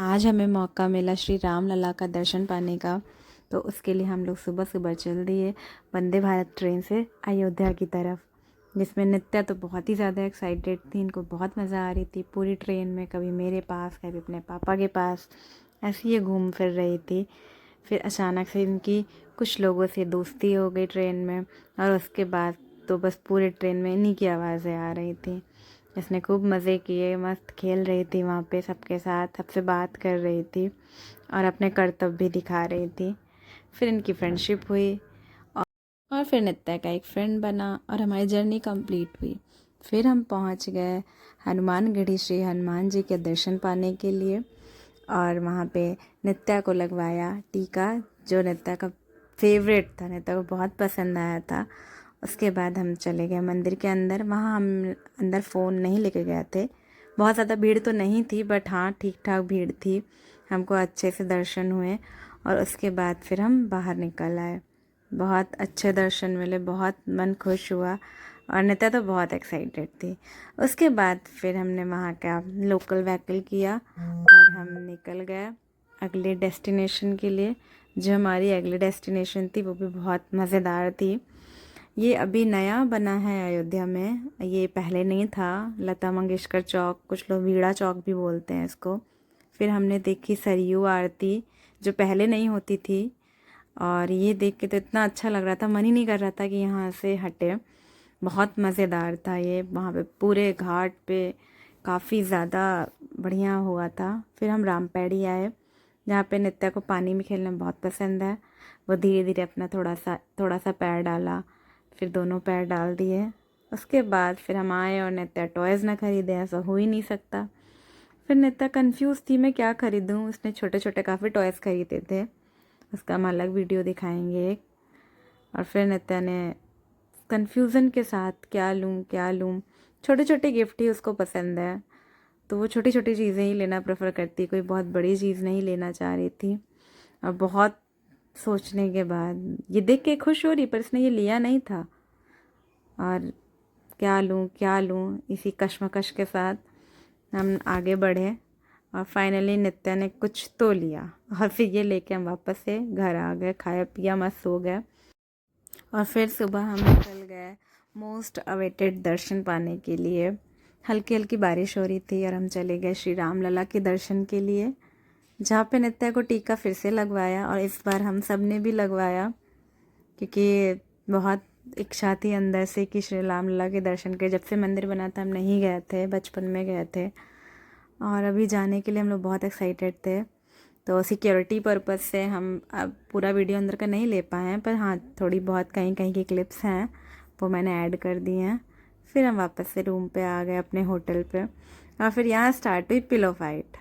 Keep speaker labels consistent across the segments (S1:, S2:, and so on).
S1: आज हमें मौका मिला श्री राम लला का दर्शन पाने का। तो उसके लिए हम लोग सुबह सुबह चल दिए वंदे भारत ट्रेन से अयोध्या की तरफ, जिसमें नित्या तो बहुत ही ज़्यादा एक्साइटेड थी। इनको बहुत मज़ा आ रही थी पूरी ट्रेन में, कभी मेरे पास कभी अपने पापा के पास, ऐसे ही घूम फिर रही थी। फिर अचानक से इनकी कुछ लोगों से दोस्ती हो गई ट्रेन में, और उसके बाद तो बस पूरे ट्रेन में इन्हीं की आवाज़ें आ रही थी। इसने खूब मज़े किए, मस्त खेल रही थी वहाँ पे सबके साथ, सबसे बात कर रही थी और अपने कर्तव्य भी दिखा रही थी। फिर इनकी फ्रेंडशिप हुई और फिर नित्या का एक फ्रेंड बना और हमारी जर्नी कंप्लीट हुई। फिर हम पहुँच गए हनुमानगढ़ी श्री हनुमान जी के दर्शन पाने के लिए, और वहाँ पे नित्या को लगवाया टीका, जो नित्या का फेवरेट था, नित्या को बहुत पसंद आया था। उसके बाद हम चले गए मंदिर के अंदर। वहाँ हम अंदर फ़ोन नहीं लेके गए थे, बहुत ज़्यादा भीड़ तो नहीं थी, बट हाँ ठीक ठाक भीड़ थी। हमको अच्छे से दर्शन हुए और उसके बाद फिर हम बाहर निकल आए। बहुत अच्छे दर्शन मिले, बहुत मन खुश हुआ और नित्या तो बहुत एक्साइटेड थी। उसके बाद फिर हमने वहाँ का लोकल व्हीकल किया और हम निकल गए अगले डेस्टिनेशन के लिए। जो हमारी अगली डेस्टिनेशन थी वो भी बहुत मज़ेदार थी। ये अभी नया बना है अयोध्या में, ये पहले नहीं था। लता मंगेशकर चौक, कुछ लोग वीड़ा चौक भी बोलते हैं इसको। फिर हमने देखी सरयू आरती, जो पहले नहीं होती थी, और ये देख के तो इतना अच्छा लग रहा था, मन ही नहीं कर रहा था कि यहाँ से हटे। बहुत मज़ेदार था ये, वहाँ पे पूरे घाट पे काफ़ी ज़्यादा बढ़िया हुआ था। फिर हम रामपेड़ी आए, जहाँ पे नित्या को पानी में खेलना बहुत पसंद है। वो धीरे धीरे अपना थोड़ा सा पैर डाला, फिर दोनों पैर डाल दिए। उसके बाद फिर हम आए और नित्या टॉयज़ ना खरीदे, ऐसा हो ही नहीं सकता। फिर नित्या कंफ्यूज थी मैं क्या खरीदूँ। उसने छोटे छोटे काफ़ी टॉयज़ खरीदे थे, उसका हम अलग वीडियो दिखाएंगे एक। और फिर नित्या ने कन्फ्यूज़न के साथ क्या लूँ, छोटे छोटे गिफ्ट ही उसको पसंद है, तो वो छोटी छोटी चीज़ें ही लेना प्रेफर करती, कोई बहुत बड़ी चीज़ नहीं लेना चाह रही थी। और बहुत सोचने के बाद ये देख के खुश हो रही, पर इसने ये लिया नहीं था। और क्या लूँ इसी कश्मकश के साथ हम आगे बढ़े और फाइनली नित्या ने कुछ तो लिया, और फिर ये लेके हम वापस से घर आ गए, खाया पिया मस्त सो गए। और फिर सुबह हम निकल गए मोस्ट अवेटेड दर्शन पाने के लिए। हल्की हल्की बारिश हो रही थी और हम चले गए श्री राम लला के दर्शन के लिए, जहाँ पे नित्या को टीका फिर से लगवाया, और इस बार हम सब ने भी लगवाया, क्योंकि बहुत इच्छा थी अंदर से कि श्री राम लला के दर्शन के, जब से मंदिर बना था हम नहीं गए थे, बचपन में गए थे, और अभी जाने के लिए हम लोग बहुत एक्साइटेड थे। तो सिक्योरिटी पर्पज़ से हम अब पूरा वीडियो अंदर का नहीं ले पाए हैं, पर हाँ थोड़ी बहुत कहीं कहीं की क्लिप्स हैं वो मैंने ऐड कर दी हैं। फिर हम वापस से रूम पे आ गए अपने होटल पे, और फिर यहाँ स्टार्ट हुई pillow fight.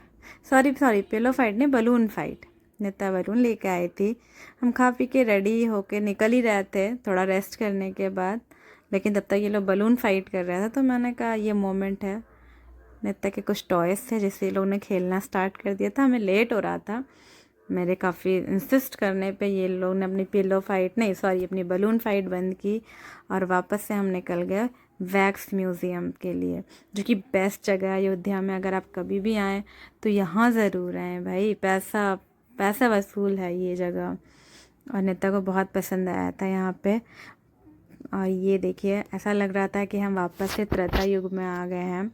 S1: Sorry pillow fight नहीं, बलून फाइट। नित्या बलून लेके आई थी। हम खा पी के रेडी होके निकल ही रहे थे थोड़ा रेस्ट करने के बाद, लेकिन तब तक ये लोग बलून फाइट कर रहा था। तो मैंने कहा ये मोमेंट है। नित्या के कुछ टॉयज़ थे जिससे ये लोग ने खेलना स्टार्ट कर दिया था। हमें लेट हो रहा था, मेरे काफ़ी इंसिस्ट करने पे ये लोग ने अपनी बलून फाइट बंद की, और वापस से हम निकल गए वैक्स म्यूज़ियम के लिए, जो कि बेस्ट जगह है अयोध्या में। अगर आप कभी भी आएँ तो यहाँ ज़रूर आएँ भाई, पैसा पैसा वसूल है ये जगह। और नित्या को बहुत पसंद आया था यहाँ पे। और ये देखिए, ऐसा लग रहा था कि हम वापस से त्रेता युग में आ गए हैं।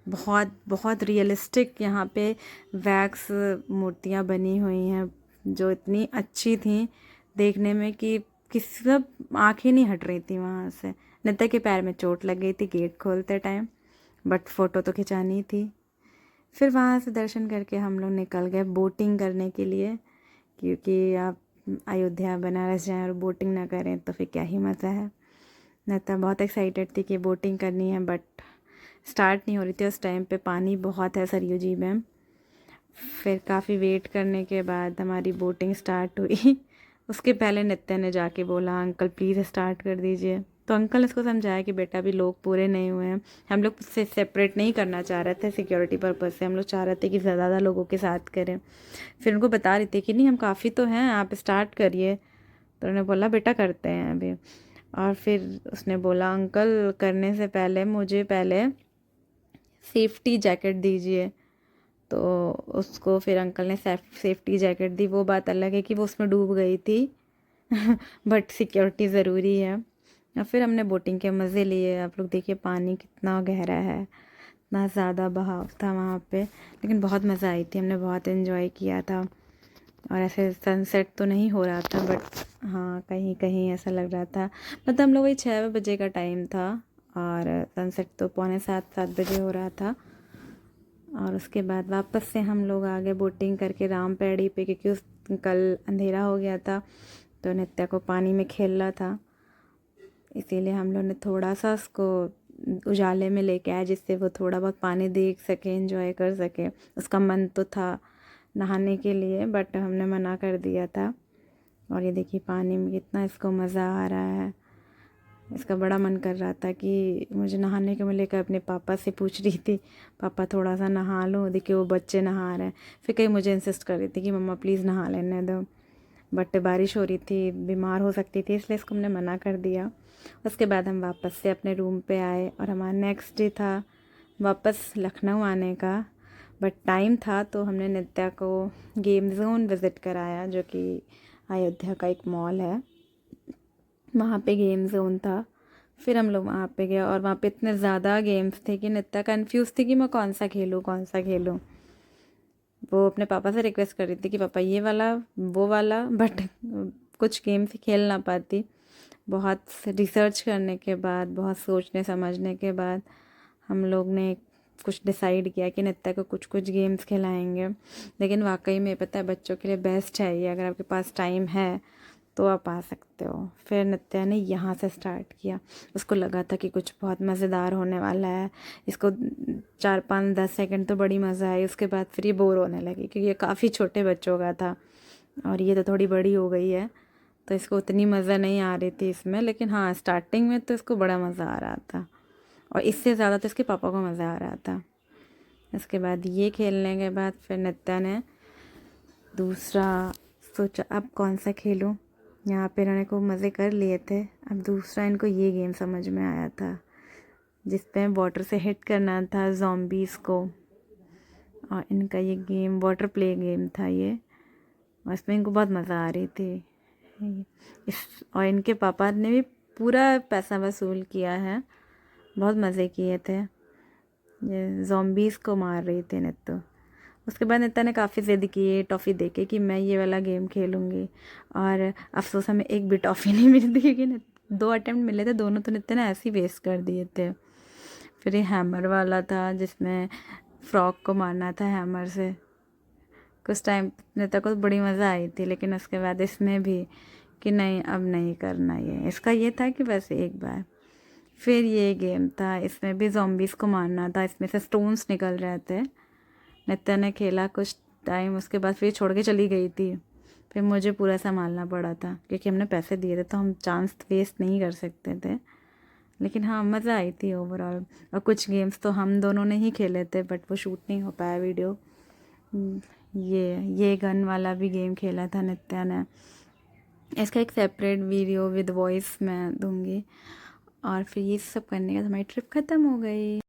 S1: बहुत बहुत रियलिस्टिक यहाँ पे वैक्स मूर्तियाँ बनी हुई हैं, जो इतनी अच्छी थी देखने में कि किसी सब आँखें नहीं हट रही थी वहाँ से। नित्या के पैर में चोट लग गई थी गेट खोलते टाइम, बट फ़ोटो तो खिंचानी थी। फिर वहाँ से दर्शन करके हम लोग निकल गए बोटिंग करने के लिए, क्योंकि आप अयोध्या बनारस जाएं और बोटिंग ना करें तो फिर क्या ही मज़ा है। नित्या बहुत एक्साइटेड थी कि बोटिंग करनी है, बट स्टार्ट नहीं हो रही थी उस टाइम पे, पानी बहुत है सरयू जी में। फिर काफ़ी वेट करने के बाद हमारी बोटिंग स्टार्ट हुई। उसके पहले नित्या ने जाके बोला अंकल प्लीज़ स्टार्ट कर दीजिए। तो अंकल ने इसको समझाया कि बेटा अभी लोग पूरे नहीं हुए हैं, हम लोग उससे सेपरेट नहीं करना चाह रहे थे सिक्योरिटी पर्पज़ से, हम लोग चाह रहे थे कि ज़्यादा लोगों के साथ करें। फिर उनको बता रही थी कि नहीं हम काफ़ी तो हैं, आप स्टार्ट करिए। तो उन्होंने बोला बेटा करते हैं अभी। और फिर उसने बोला अंकल करने से पहले मुझे पहले सेफ्टी जैकेट दीजिए। तो उसको फिर अंकल ने सेफ्टी जैकेट दी। वो बात अलग है कि वो उसमें डूब गई थी बट सिक्योरिटी ज़रूरी है। और फिर हमने बोटिंग के मज़े लिए। आप लोग देखिए पानी कितना गहरा है, इतना ज़्यादा बहाव था वहाँ पे, लेकिन बहुत मज़ा आई थी, हमने बहुत इन्जॉय किया था। और ऐसे सनसेट तो नहीं हो रहा था बट हाँ कहीं कहीं ऐसा लग रहा था। मतलब हम लोग वही 6 बजे का टाइम था और सनसेट तो 6:45-7 बजे हो रहा था। और उसके बाद वापस से हम लोग आगे बोटिंग करके राम पैड़ी पे, क्योंकि उस कल अंधेरा हो गया था तो नित्या को पानी में खेलना था, इसीलिए हम लोग ने थोड़ा सा उसको उजाले में लेके आया जिससे वो थोड़ा बहुत पानी देख सके, एंजॉय कर सके। उसका मन तो था नहाने के लिए बट हमने मना कर दिया था। और ये देखिए पानी में कितना इसको मज़ा आ रहा है। इसका बड़ा मन कर रहा था कि मुझे नहाने के, मैं लेकर अपने पापा से पूछ रही थी, पापा थोड़ा सा नहा लो, देखिए वो बच्चे नहा रहे हैं। फिर कहीं मुझे इंसिस्ट कर रही थी कि मम्मा प्लीज़ नहा लेने दो, बट बारिश हो रही थी, बीमार हो सकती थी, इसलिए इसको हमने मना कर दिया। उसके बाद हम वापस से अपने रूम पे आए और हमारा नेक्स्ट डे था वापस लखनऊ आने का। बट टाइम था तो हमने नित्या को गेम जोन विज़िट कराया, जो कि अयोध्या का एक मॉल है, वहाँ पे गेम जोन था। फिर हम लोग वहाँ पे गए और वहाँ पे इतने ज़्यादा गेम्स थे कि नित्या कंफ्यूज थी कि मैं कौन सा खेलूँ कौन सा खेलूँ। वो अपने पापा से रिक्वेस्ट कर रही थी कि पापा ये वाला वो वाला, बट कुछ गेम्स खेल ना पाती। बहुत रिसर्च करने के बाद, बहुत सोचने समझने के बाद हम लोग ने कुछ डिसाइड किया कि नित्या को कुछ कुछ गेम्स खिलाएंगे। लेकिन वाकई में पता है बच्चों के लिए बेस्ट है ये, अगर आपके पास टाइम है तो आप आ सकते हो। फिर नित्या ने यहाँ से स्टार्ट किया, उसको लगा था कि कुछ बहुत मज़ेदार होने वाला है। इसको 4-5-10 सेकंड तो बड़ी मज़ा आई, उसके बाद फिर ये बोर होने लगी क्योंकि ये काफ़ी छोटे बच्चों का था और ये तो थोड़ी बड़ी हो गई है, तो इसको उतनी मज़ा नहीं आ रही थी इसमें। लेकिन हाँ स्टार्टिंग में तो इसको बड़ा मज़ा आ रहा था और इससे ज़्यादा तो इसके पापा को मज़ा आ रहा था। इसके बाद ये खेलने के बाद फिर नित्या ने दूसरा सोचा अब कौन सा खेलूं। यहाँ पे इन्होंने को मज़े कर लिए थे, अब दूसरा इनको ये गेम समझ में आया था जिसपे वाटर से हिट करना था ज़ॉम्बीज़ को। और इनका ये गेम वाटर प्ले गेम था ये, और इसमें इनको बहुत मज़ा आ रही थी और इनके पापा ने भी पूरा पैसा वसूल किया है, बहुत मज़े किए थे। ये ज़ॉम्बीज़ को मार रही थी नित्तू। उसके बाद नित्या ने काफ़ी ज़िद की टॉफ़ी देके कि मैं ये वाला गेम खेलूँगी, और अफसोस हमें एक भी टॉफ़ी नहीं मिली थी क्योंकि 2 अटेम्प्ट मिले थे, दोनों तो नित्या ने ऐसे ही वेस्ट कर दिए थे। फिर ये हैमर वाला था जिसमें फ्रॉक को मारना था हैमर से। कुछ टाइम नित्या को बड़ी मज़ा आई थी, लेकिन उसके बाद इसमें भी कि नहीं अब नहीं करना ये, इसका ये था कि बस एक बार। फिर ये गेम था, इसमें भी ज़ॉम्बीज़ को मारना था, इसमें से स्टोन्स निकल रहे थे। नित्या ने खेला कुछ टाइम, उसके बाद फिर छोड़ के चली गई थी। फिर मुझे पूरा संभालना पड़ा था क्योंकि हमने पैसे दिए थे तो हम चांस वेस्ट नहीं कर सकते थे। लेकिन हाँ मज़ा आई थी ओवरऑल। और कुछ गेम्स तो हम दोनों ने ही खेले थे बट वो शूट नहीं हो पाया वीडियो। ये गन वाला भी गेम खेला था नित्या ने। इसका एक सेपरेट वीडियो विद वॉइस मैं दूंगी। और फिर ये सब करने के बाद हमारी ट्रिप ख़त्म हो गई।